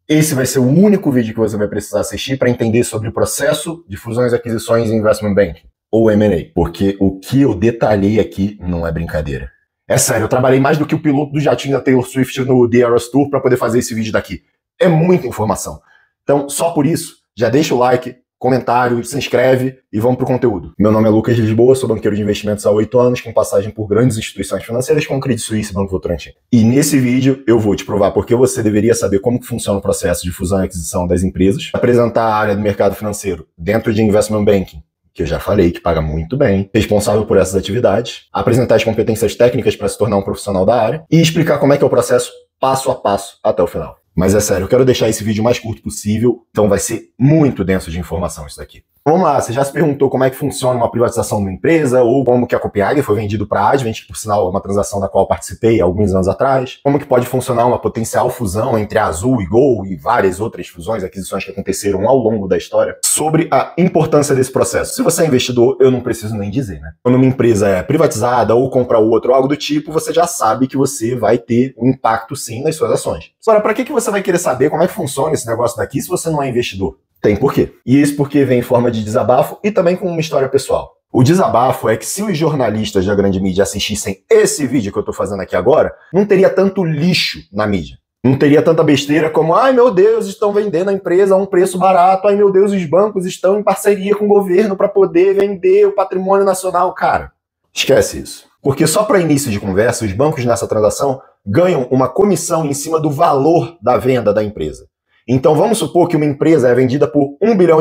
esse vai ser o único vídeo que você vai precisar assistir para entender sobre o processo de fusões, aquisições e investment banking, ou M&A, porque o que eu detalhei aqui não é brincadeira. É sério, eu trabalhei mais do que o piloto do jatinho da Taylor Swift no The Eras Tour para poder fazer esse vídeo daqui. É muita informação. Então, só por isso, já deixa o like, comentário, se inscreve e vamos pro conteúdo. Meu nome é Lucas Lisboa, sou banqueiro de investimentos há 8 anos, com passagem por grandes instituições financeiras como Credit Suisse e Banco Votorantim. E nesse vídeo eu vou te provar porque você deveria saber como que funciona o processo de fusão e aquisição das empresas, apresentar a área do mercado financeiro dentro de investment banking, que eu já falei que paga muito bem, responsável por essas atividades, apresentar as competências técnicas para se tornar um profissional da área e explicar como é que é o processo passo a passo até o final. Mas é sério, eu quero deixar esse vídeo o mais curto possível, então vai ser muito denso de informação isso daqui. Vamos lá, você já se perguntou como é que funciona uma privatização de uma empresa, ou como que a Copenhagen foi vendido para a Advent, que por sinal é uma transação da qual eu participei há alguns anos atrás, como que pode funcionar uma potencial fusão entre a Azul e Gol e várias outras fusões, aquisições que aconteceram ao longo da história, sobre a importância desse processo. Se você é investidor, eu não preciso nem dizer, né? Quando uma empresa é privatizada ou compra outra ou algo do tipo, você já sabe que você vai ter um impacto sim nas suas ações. Agora, para que você vai querer saber como é que funciona esse negócio daqui se você não é investidor? Tem porquê. E esse porquê vem em forma de desabafo e também com uma história pessoal. O desabafo é que se os jornalistas da grande mídia assistissem esse vídeo que eu tô fazendo aqui agora, não teria tanto lixo na mídia. Não teria tanta besteira como, ai meu Deus, estão vendendo a empresa a um preço barato, ai meu Deus, os bancos estão em parceria com o governo para poder vender o patrimônio nacional. Cara, esquece isso. Porque só para início de conversa, os bancos nessa transação ganham uma comissão em cima do valor da venda da empresa. Então vamos supor que uma empresa é vendida por R$1 bilhão.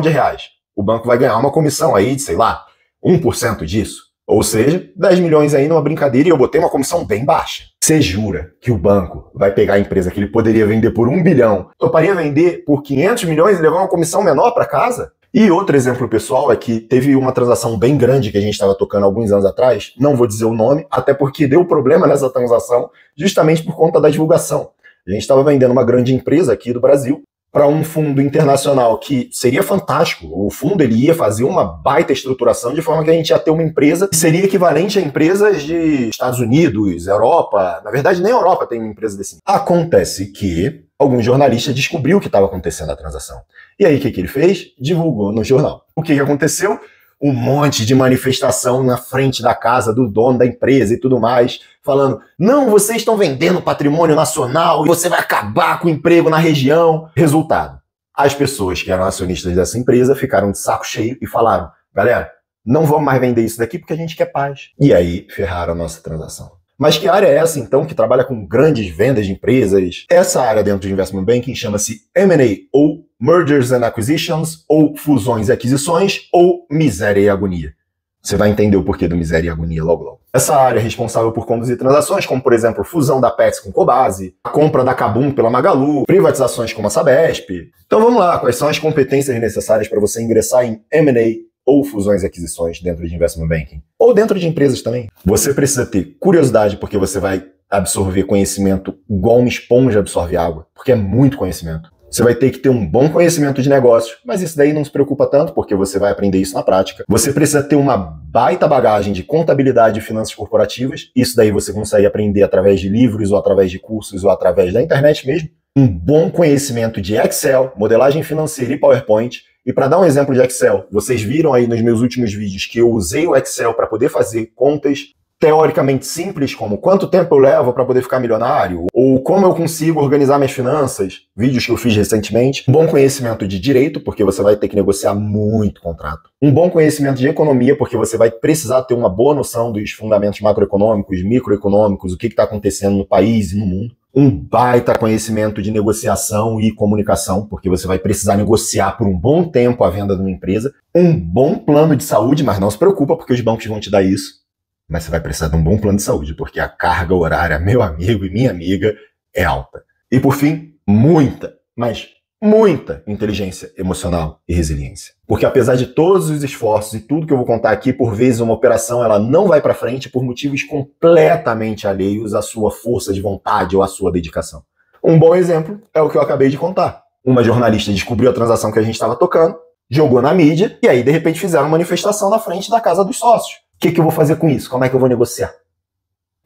O banco vai ganhar uma comissão aí de, sei lá, 1% disso. Ou seja, 10 milhões aí numa brincadeira e eu botei uma comissão bem baixa. Você jura que o banco vai pegar a empresa que ele poderia vender por 1 bilhão, toparia vender por 500 milhões e levar uma comissão menor para casa? E outro exemplo pessoal é que teve uma transação bem grande que a gente estava tocando alguns anos atrás, não vou dizer o nome, até porque deu problema nessa transação justamente por conta da divulgação. A gente estava vendendo uma grande empresa aqui do Brasil para um fundo internacional que seria fantástico. O fundo ele ia fazer uma baita estruturação de forma que a gente ia ter uma empresa que seria equivalente a empresas de Estados Unidos, Europa. Na verdade, nem a Europa tem uma empresa desse. Acontece que algum jornalista descobriu o que estava acontecendo na transação. E aí, o que ele fez? Divulgou no jornal. O que aconteceu? Um monte de manifestação na frente da casa do dono da empresa e tudo mais, falando, não, vocês estão vendendo patrimônio nacional e você vai acabar com o emprego na região. Resultado, as pessoas que eram acionistas dessa empresa ficaram de saco cheio e falaram, galera, não vamos mais vender isso daqui porque a gente quer paz. E aí, ferraram a nossa transação. Mas que área é essa, então, que trabalha com grandes vendas de empresas? Essa área dentro de Investment Banking chama-se M&A, ou Mergers and Acquisitions, ou Fusões e Aquisições, ou Miséria e Agonia. Você vai entender o porquê do Miséria e Agonia logo logo. Essa área é responsável por conduzir transações como, por exemplo, fusão da Pets com Cobasi, a compra da Kabum pela Magalu, privatizações como a Sabesp. Então vamos lá, quais são as competências necessárias para você ingressar em M&A ou fusões e aquisições dentro de investment banking, ou dentro de empresas também. Você precisa ter curiosidade, porque você vai absorver conhecimento igual uma esponja absorve água, porque é muito conhecimento. Você vai ter que ter um bom conhecimento de negócio, mas isso daí não se preocupa tanto, porque você vai aprender isso na prática. Você precisa ter uma baita bagagem de contabilidade e finanças corporativas, isso daí você consegue aprender através de livros, ou através de cursos, ou através da internet mesmo. Um bom conhecimento de Excel, modelagem financeira e PowerPoint. E para dar um exemplo de Excel, vocês viram aí nos meus últimos vídeos que eu usei o Excel para poder fazer contas teoricamente simples, como quanto tempo eu levo para poder ficar milionário, ou como eu consigo organizar minhas finanças, vídeos que eu fiz recentemente. Um bom conhecimento de direito, porque você vai ter que negociar muito contrato. Um bom conhecimento de economia, porque você vai precisar ter uma boa noção dos fundamentos macroeconômicos, microeconômicos, o que está acontecendo no país e no mundo. Um baita conhecimento de negociação e comunicação, porque você vai precisar negociar por um bom tempo a venda de uma empresa. Um bom plano de saúde, mas não se preocupa, porque os bancos vão te dar isso. Mas você vai precisar de um bom plano de saúde, porque a carga horária, meu amigo e minha amiga, é alta. E por fim, muita, mas muita inteligência emocional e resiliência. Porque apesar de todos os esforços e tudo que eu vou contar aqui, por vezes uma operação ela não vai para frente por motivos completamente alheios à sua força de vontade ou à sua dedicação. Um bom exemplo é o que eu acabei de contar. Uma jornalista descobriu a transação que a gente estava tocando, jogou na mídia e aí de repente fizeram uma manifestação na frente da casa dos sócios. O que eu vou fazer com isso? Como é que eu vou negociar?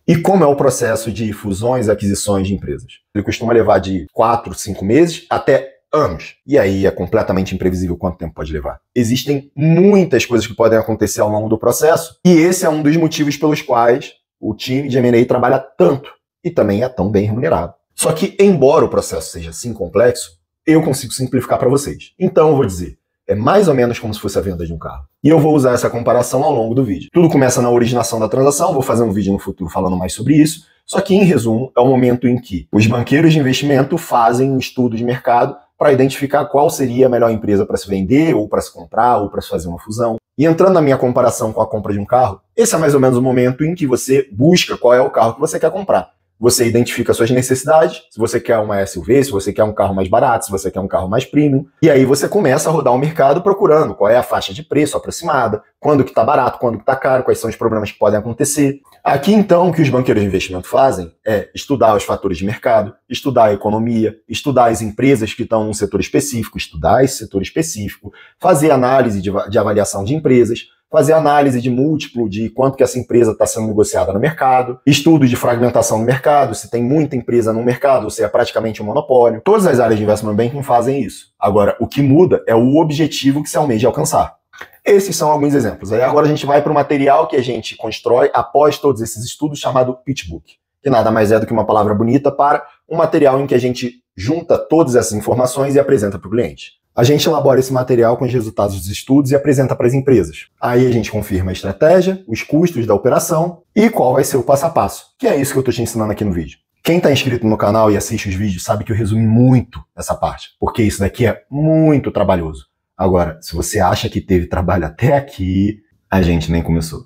E como é o processo de fusões e aquisições de empresas? Ele costuma levar de 4, 5 meses até Anos. E aí é completamente imprevisível quanto tempo pode levar. Existem muitas coisas que podem acontecer ao longo do processo, e esse é um dos motivos pelos quais o time de M&A trabalha tanto e também é tão bem remunerado. Só que, embora o processo seja assim complexo, eu consigo simplificar para vocês. Então eu vou dizer, é mais ou menos como se fosse a venda de um carro. E eu vou usar essa comparação ao longo do vídeo. Tudo começa na originação da transação, vou fazer um vídeo no futuro falando mais sobre isso, só que, em resumo, é o momento em que os banqueiros de investimento fazem um estudo de mercado para identificar qual seria a melhor empresa para se vender, ou para se comprar, ou para se fazer uma fusão. E entrando na minha comparação com a compra de um carro, esse é mais ou menos o momento em que você busca qual é o carro que você quer comprar. Você identifica suas necessidades, se você quer uma SUV, se você quer um carro mais barato, se você quer um carro mais premium, e aí você começa a rodar o mercado procurando qual é a faixa de preço aproximada, quando que está barato, quando que está caro, quais são os problemas que podem acontecer. Aqui então o que os banqueiros de investimento fazem é estudar os fatores de mercado, estudar a economia, estudar as empresas que estão num setor específico, estudar esse setor específico, fazer análise de avaliação de empresas, fazer análise de múltiplo de quanto que essa empresa está sendo negociada no mercado, estudo de fragmentação no mercado, se tem muita empresa no mercado ou se é praticamente um monopólio. Todas as áreas de investment banking fazem isso. Agora, o que muda é o objetivo que se almeja alcançar. Esses são alguns exemplos. Aí agora a gente vai para o material que a gente constrói após todos esses estudos, chamado pitch book, que nada mais é do que uma palavra bonita para um material em que a gente junta todas essas informações e apresenta para o cliente. A gente elabora esse material com os resultados dos estudos e apresenta para as empresas. Aí a gente confirma a estratégia, os custos da operação e qual vai ser o passo a passo, que é isso que eu estou te ensinando aqui no vídeo. Quem está inscrito no canal e assiste os vídeos sabe que eu resumi muito essa parte, porque isso daqui é muito trabalhoso. Agora, se você acha que teve trabalho até aqui, a gente nem começou.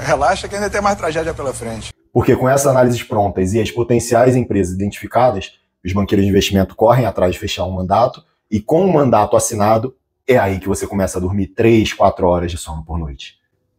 Relaxa que ainda tem mais tragédia pela frente. Porque com essas análises prontas e as potenciais empresas identificadas, os banqueiros de investimento correm atrás de fechar um mandato, e com o mandato assinado, é aí que você começa a dormir 3, 4 horas de sono por noite.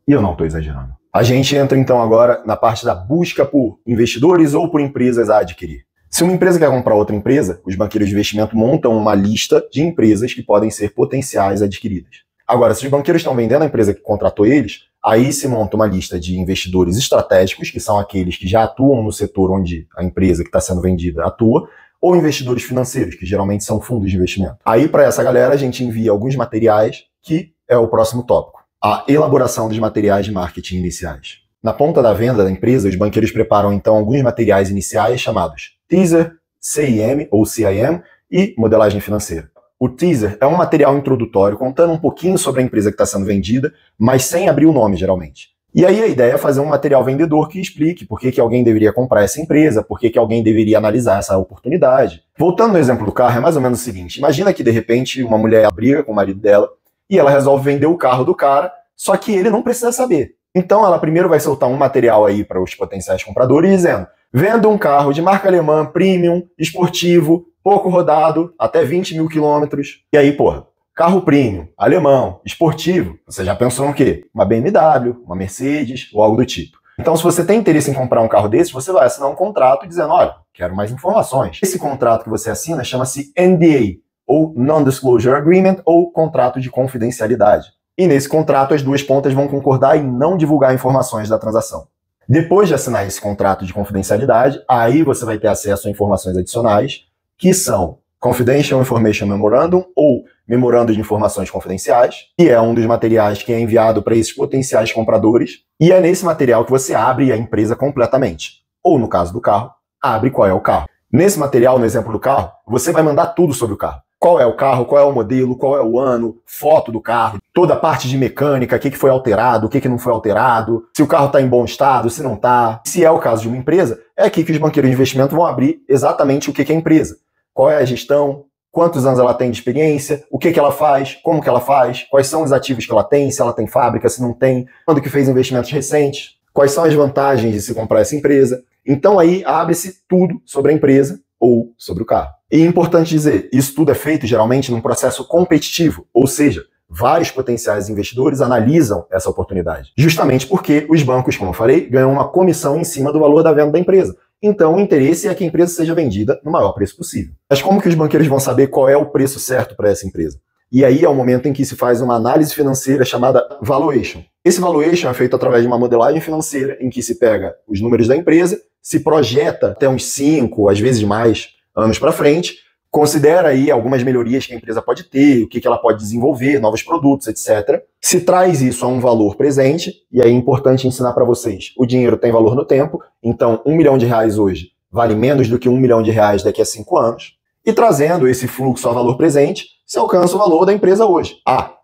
E eu não estou exagerando. A gente entra então agora na parte da busca por investidores ou por empresas a adquirir. Se uma empresa quer comprar outra empresa, os banqueiros de investimento montam uma lista de empresas que podem ser potenciais adquiridas. Agora, se os banqueiros estão vendendo a empresa que contratou eles, aí se monta uma lista de investidores estratégicos, que são aqueles que já atuam no setor onde a empresa que está sendo vendida atua, ou investidores financeiros, que geralmente são fundos de investimento. Aí, para essa galera, a gente envia alguns materiais, que é o próximo tópico: a elaboração dos materiais de marketing iniciais. Na ponta da venda da empresa, os banqueiros preparam então alguns materiais iniciais chamados teaser, CIM ou CIM e modelagem financeira. O teaser é um material introdutório contando um pouquinho sobre a empresa que está sendo vendida, mas sem abrir o nome, geralmente. E aí a ideia é fazer um material vendedor que explique por que alguém deveria comprar essa empresa, por que alguém deveria analisar essa oportunidade. Voltando no exemplo do carro, é mais ou menos o seguinte: imagina que de repente uma mulher briga com o marido dela e ela resolve vender o carro do cara, só que ele não precisa saber. Então ela primeiro vai soltar um material aí para os potenciais compradores dizendo: vendo um carro de marca alemã, premium, esportivo, pouco rodado, até 20 mil quilômetros. E aí, porra, carro premium, alemão, esportivo, você já pensou no quê? Uma BMW, uma Mercedes ou algo do tipo. Então, se você tem interesse em comprar um carro desse, você vai assinar um contrato dizendo: olha, quero mais informações. Esse contrato que você assina chama-se NDA, ou Non-Disclosure Agreement, ou contrato de confidencialidade. E nesse contrato, as duas pontas vão concordar em não divulgar informações da transação. Depois de assinar esse contrato de confidencialidade, aí você vai ter acesso a informações adicionais, que são Confidential Information Memorandum, ou Memorando de Informações Confidenciais, que é um dos materiais que é enviado para esses potenciais compradores, e é nesse material que você abre a empresa completamente. Ou, no caso do carro, abre qual é o carro. Nesse material, no exemplo do carro, você vai mandar tudo sobre o carro. Qual é o carro, qual é o modelo, qual é o ano, foto do carro, toda a parte de mecânica, o que foi alterado, o que não foi alterado, se o carro está em bom estado, se não está. Se é o caso de uma empresa, é aqui que os banqueiros de investimento vão abrir exatamente o que é a empresa. Qual é a gestão, quantos anos ela tem de experiência, o que ela faz, como que ela faz, quais são os ativos que ela tem, se ela tem fábrica, se não tem, quando que fez investimentos recentes, quais são as vantagens de se comprar essa empresa. Então aí abre-se tudo sobre a empresa ou sobre o carro. E é importante dizer, isso tudo é feito geralmente num processo competitivo, ou seja, vários potenciais investidores analisam essa oportunidade. Justamente porque os bancos, como eu falei, ganham uma comissão em cima do valor da venda da empresa. Então o interesse é que a empresa seja vendida no maior preço possível. Mas como que os banqueiros vão saber qual é o preço certo para essa empresa? E aí é o momento em que se faz uma análise financeira chamada valuation. Esse valuation é feito através de uma modelagem financeira em que se pega os números da empresa, se projeta até uns 5, às vezes mais, anos para frente, considera aí algumas melhorias que a empresa pode ter, o que ela pode desenvolver, novos produtos, etc. Se traz isso a um valor presente, e aí é importante ensinar para vocês, o dinheiro tem valor no tempo, então R$1 milhão hoje vale menos do que R$1 milhão daqui a 5 anos, e trazendo esse fluxo a valor presente, você alcança o valor da empresa hoje.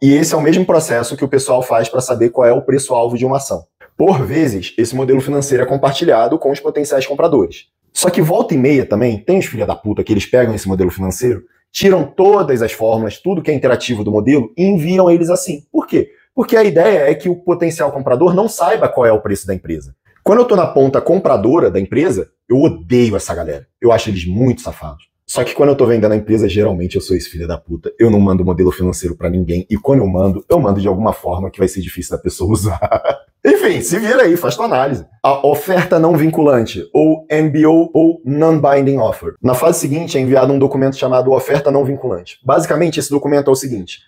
E esse é o mesmo processo que o pessoal faz para saber qual é o preço-alvo de uma ação. Por vezes, esse modelo financeiro é compartilhado com os potenciais compradores. Só que volta e meia também, tem os filha da puta que eles pegam esse modelo financeiro, tiram todas as fórmulas, tudo que é interativo do modelo e enviam eles assim. Por quê? Porque a ideia é que o potencial comprador não saiba qual é o preço da empresa. Quando eu estou na ponta compradora da empresa, eu odeio essa galera. Eu acho eles muito safados. Só que quando eu tô vendendo a empresa, geralmente eu sou esse filho da puta. Eu não mando modelo financeiro pra ninguém. E quando eu mando de alguma forma que vai ser difícil da pessoa usar. Enfim, se vira aí, faz tua análise. A oferta não vinculante, ou NBO, ou Non-Binding Offer. Na fase seguinte é enviado um documento chamado oferta não vinculante. Basicamente, esse documento é o seguinte.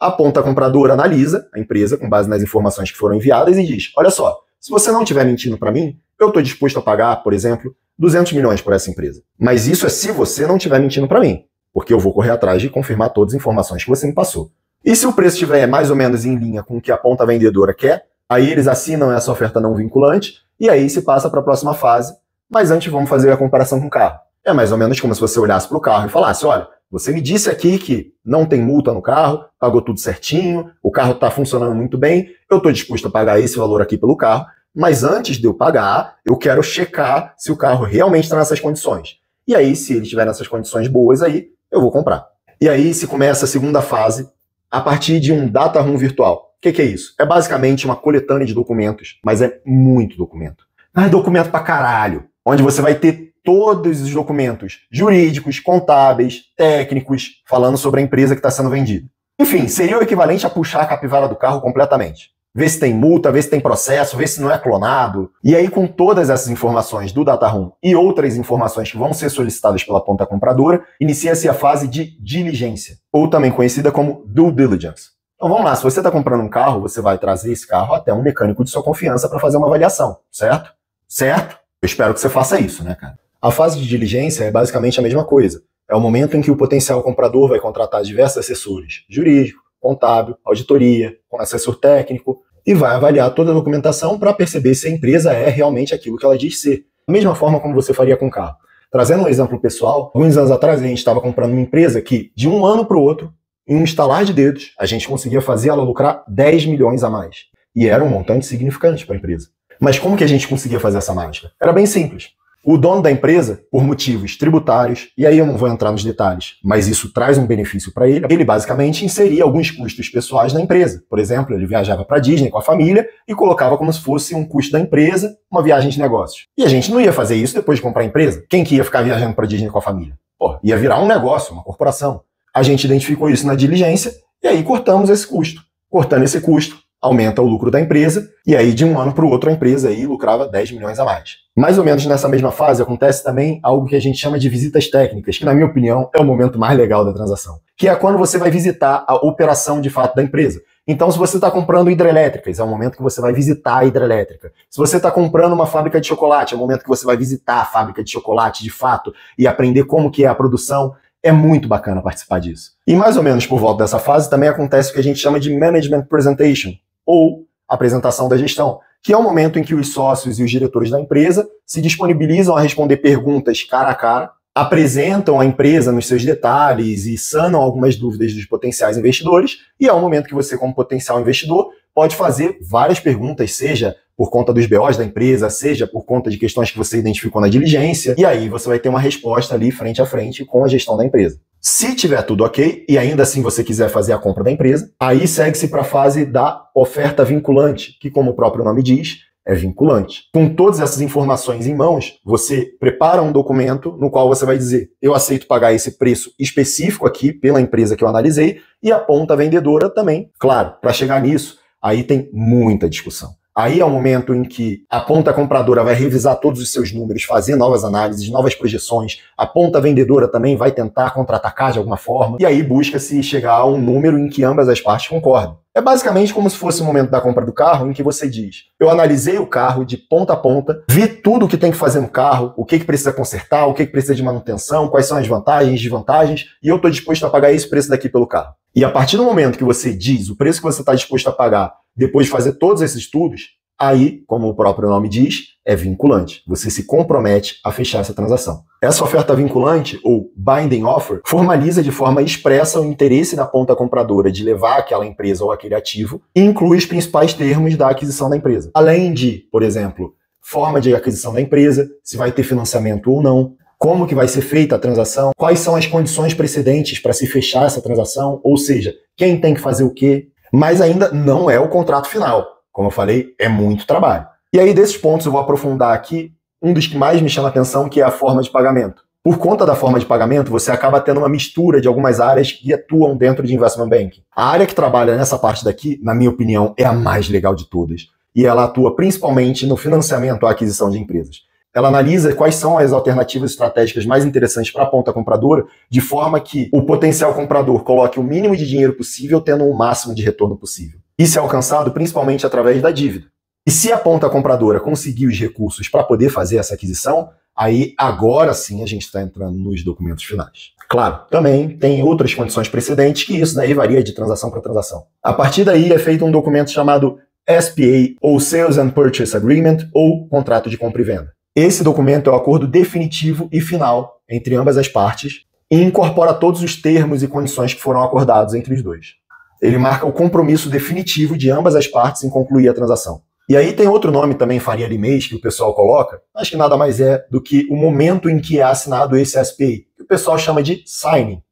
A ponta compradora analisa a empresa com base nas informações que foram enviadas e diz, olha só, se você não estiver mentindo pra mim, eu estou disposto a pagar, por exemplo, 200 milhões por essa empresa. Mas isso é se você não estiver mentindo para mim, porque eu vou correr atrás de confirmar todas as informações que você me passou. E se o preço estiver mais ou menos em linha com o que a ponta vendedora quer, aí eles assinam essa oferta não vinculante e aí se passa para a próxima fase. Mas antes vamos fazer a comparação com o carro. É mais ou menos como se você olhasse para o carro e falasse, olha, você me disse aqui que não tem multa no carro, pagou tudo certinho, o carro está funcionando muito bem, eu estou disposto a pagar esse valor aqui pelo carro, mas antes de eu pagar, eu quero checar se o carro realmente está nessas condições. E aí, se ele estiver nessas condições boas aí, eu vou comprar. E aí se começa a segunda fase, a partir de um data room virtual. O que é isso? É basicamente uma coletânea de documentos, mas é muito documento. É documento pra caralho, onde você vai ter todos os documentos jurídicos, contábeis, técnicos, falando sobre a empresa que está sendo vendida. Enfim, seria o equivalente a puxar a capivara do carro completamente. Ver se tem multa, ver se tem processo, ver se não é clonado. E aí, com todas essas informações do data room e outras informações que vão ser solicitadas pela ponta compradora, inicia-se a fase de diligência, ou também conhecida como due diligence. Então vamos lá, se você está comprando um carro, você vai trazer esse carro até um mecânico de sua confiança para fazer uma avaliação, certo? Certo? Eu espero que você faça isso, né, cara? A fase de diligência é basicamente a mesma coisa. É o momento em que o potencial comprador vai contratar diversos assessores, jurídico, contábil, auditoria, com assessor técnico, e vai avaliar toda a documentação para perceber se a empresa é realmente aquilo que ela diz ser. Da mesma forma como você faria com o carro. Trazendo um exemplo pessoal, alguns anos atrás a gente estava comprando uma empresa que, de um ano para o outro, em um estalar de dedos, a gente conseguia fazer ela lucrar 10 milhões a mais. E era um montante significante para a empresa. Mas como que a gente conseguia fazer essa mágica? Era bem simples. O dono da empresa, por motivos tributários, e aí eu não vou entrar nos detalhes, mas isso traz um benefício para ele basicamente inseria alguns custos pessoais na empresa. Por exemplo, ele viajava para Disney com a família e colocava como se fosse um custo da empresa, uma viagem de negócios. E a gente não ia fazer isso depois de comprar a empresa. Quem que ia ficar viajando para Disney com a família? Pô, ia virar um negócio, uma corporação. A gente identificou isso na diligência e aí cortamos esse custo. Cortando esse custo, aumenta o lucro da empresa, e aí de um ano para o outro a empresa aí lucrava 10 milhões a mais. Mais ou menos nessa mesma fase acontece também algo que a gente chama de visitas técnicas, que na minha opinião é o momento mais legal da transação, que é quando você vai visitar a operação de fato da empresa. Então se você está comprando hidrelétricas, é o momento que você vai visitar a hidrelétrica. Se você está comprando uma fábrica de chocolate, é o momento que você vai visitar a fábrica de chocolate de fato e aprender como que é a produção. É muito bacana participar disso. E mais ou menos por volta dessa fase também acontece o que a gente chama de Management Presentation, ou apresentação da gestão, que é o momento em que os sócios e os diretores da empresa se disponibilizam a responder perguntas cara a cara, apresentam a empresa nos seus detalhes e sanam algumas dúvidas dos potenciais investidores, e é o momento que você, como potencial investidor, pode fazer várias perguntas, seja por conta dos BOs da empresa, seja por conta de questões que você identificou na diligência, e aí você vai ter uma resposta ali frente a frente com a gestão da empresa. Se tiver tudo ok, e ainda assim você quiser fazer a compra da empresa, aí segue-se para a fase da oferta vinculante, que como o próprio nome diz, é vinculante. Com todas essas informações em mãos, você prepara um documento no qual você vai dizer, eu aceito pagar esse preço específico aqui pela empresa que eu analisei, e a ponta vendedora também. Claro, para chegar nisso, aí tem muita discussão. Aí é o momento em que a ponta compradora vai revisar todos os seus números, fazer novas análises, novas projeções. A ponta vendedora também vai tentar contra-atacar de alguma forma. E aí busca-se chegar a um número em que ambas as partes concordam. É basicamente como se fosse o momento da compra do carro em que você diz: eu analisei o carro de ponta a ponta, vi tudo o que tem que fazer no carro, o que precisa consertar, o que precisa de manutenção, quais são as vantagens, desvantagens, e eu estou disposto a pagar esse preço daqui pelo carro. E a partir do momento que você diz o preço que você está disposto a pagar depois de fazer todos esses estudos, aí, como o próprio nome diz, é vinculante. Você se compromete a fechar essa transação. Essa oferta vinculante, ou binding offer, formaliza de forma expressa o interesse da ponta compradora de levar aquela empresa ou aquele ativo e inclui os principais termos da aquisição da empresa. Além de, por exemplo, forma de aquisição da empresa, se vai ter financiamento ou não, como que vai ser feita a transação, quais são as condições precedentes para se fechar essa transação, ou seja, quem tem que fazer o quê, mas ainda não é o contrato final. Como eu falei, é muito trabalho. E aí, desses pontos, eu vou aprofundar aqui um dos que mais me chama a atenção, que é a forma de pagamento. Por conta da forma de pagamento, você acaba tendo uma mistura de algumas áreas que atuam dentro de Investment Banking. A área que trabalha nessa parte daqui, na minha opinião, é a mais legal de todas. E ela atua principalmente no financiamento à aquisição de empresas. Ela analisa quais são as alternativas estratégicas mais interessantes para a ponta compradora, de forma que o potencial comprador coloque o mínimo de dinheiro possível, tendo o máximo de retorno possível. Isso é alcançado principalmente através da dívida. E se a ponta compradora conseguir os recursos para poder fazer essa aquisição, aí agora sim a gente está entrando nos documentos finais. Claro, também tem outras condições precedentes que isso daí varia de transação para transação. A partir daí é feito um documento chamado SPA, ou Sales and Purchase Agreement, ou Contrato de Compra e Venda. Esse documento é o acordo definitivo e final entre ambas as partes e incorpora todos os termos e condições que foram acordados entre os dois. Ele marca o compromisso definitivo de ambas as partes em concluir a transação. E aí tem outro nome também, Faria Limês, que o pessoal coloca, mas que nada mais é do que o momento em que é assinado esse SPA, que o pessoal chama de signing.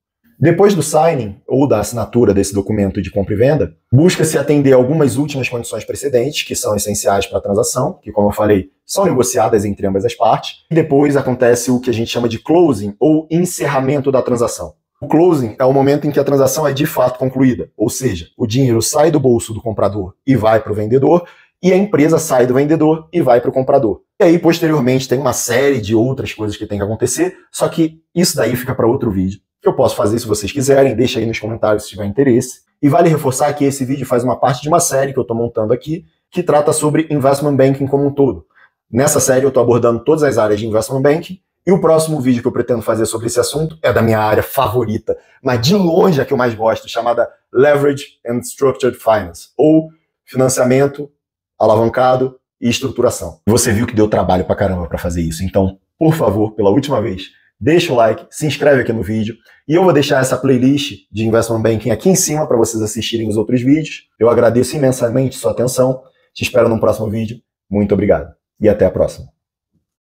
Depois do signing, ou da assinatura desse documento de compra e venda, busca-se atender algumas últimas condições precedentes, que são essenciais para a transação, que, como eu falei, são negociadas entre ambas as partes. E depois acontece o que a gente chama de closing, ou encerramento da transação. O closing é o momento em que a transação é de fato concluída, ou seja, o dinheiro sai do bolso do comprador e vai para o vendedor, e a empresa sai do vendedor e vai para o comprador. E aí, posteriormente, tem uma série de outras coisas que tem que acontecer, só que isso daí fica para outro vídeo. Eu posso fazer se vocês quiserem, deixa aí nos comentários se tiver interesse. E vale reforçar que esse vídeo faz uma parte de uma série que eu estou montando aqui, que trata sobre Investment Banking como um todo. Nessa série eu estou abordando todas as áreas de Investment Banking, e o próximo vídeo que eu pretendo fazer sobre esse assunto é da minha área favorita, mas de longe a que eu mais gosto, chamada Leverage and Structured Finance, ou financiamento, alavancado e estruturação. Você viu que deu trabalho pra caramba para fazer isso, então, por favor, pela última vez, deixa o like, se inscreve aqui no vídeo, e eu vou deixar essa playlist de Investment Banking aqui em cima para vocês assistirem os outros vídeos. Eu agradeço imensamente sua atenção, te espero no próximo vídeo, muito obrigado, e até a próxima.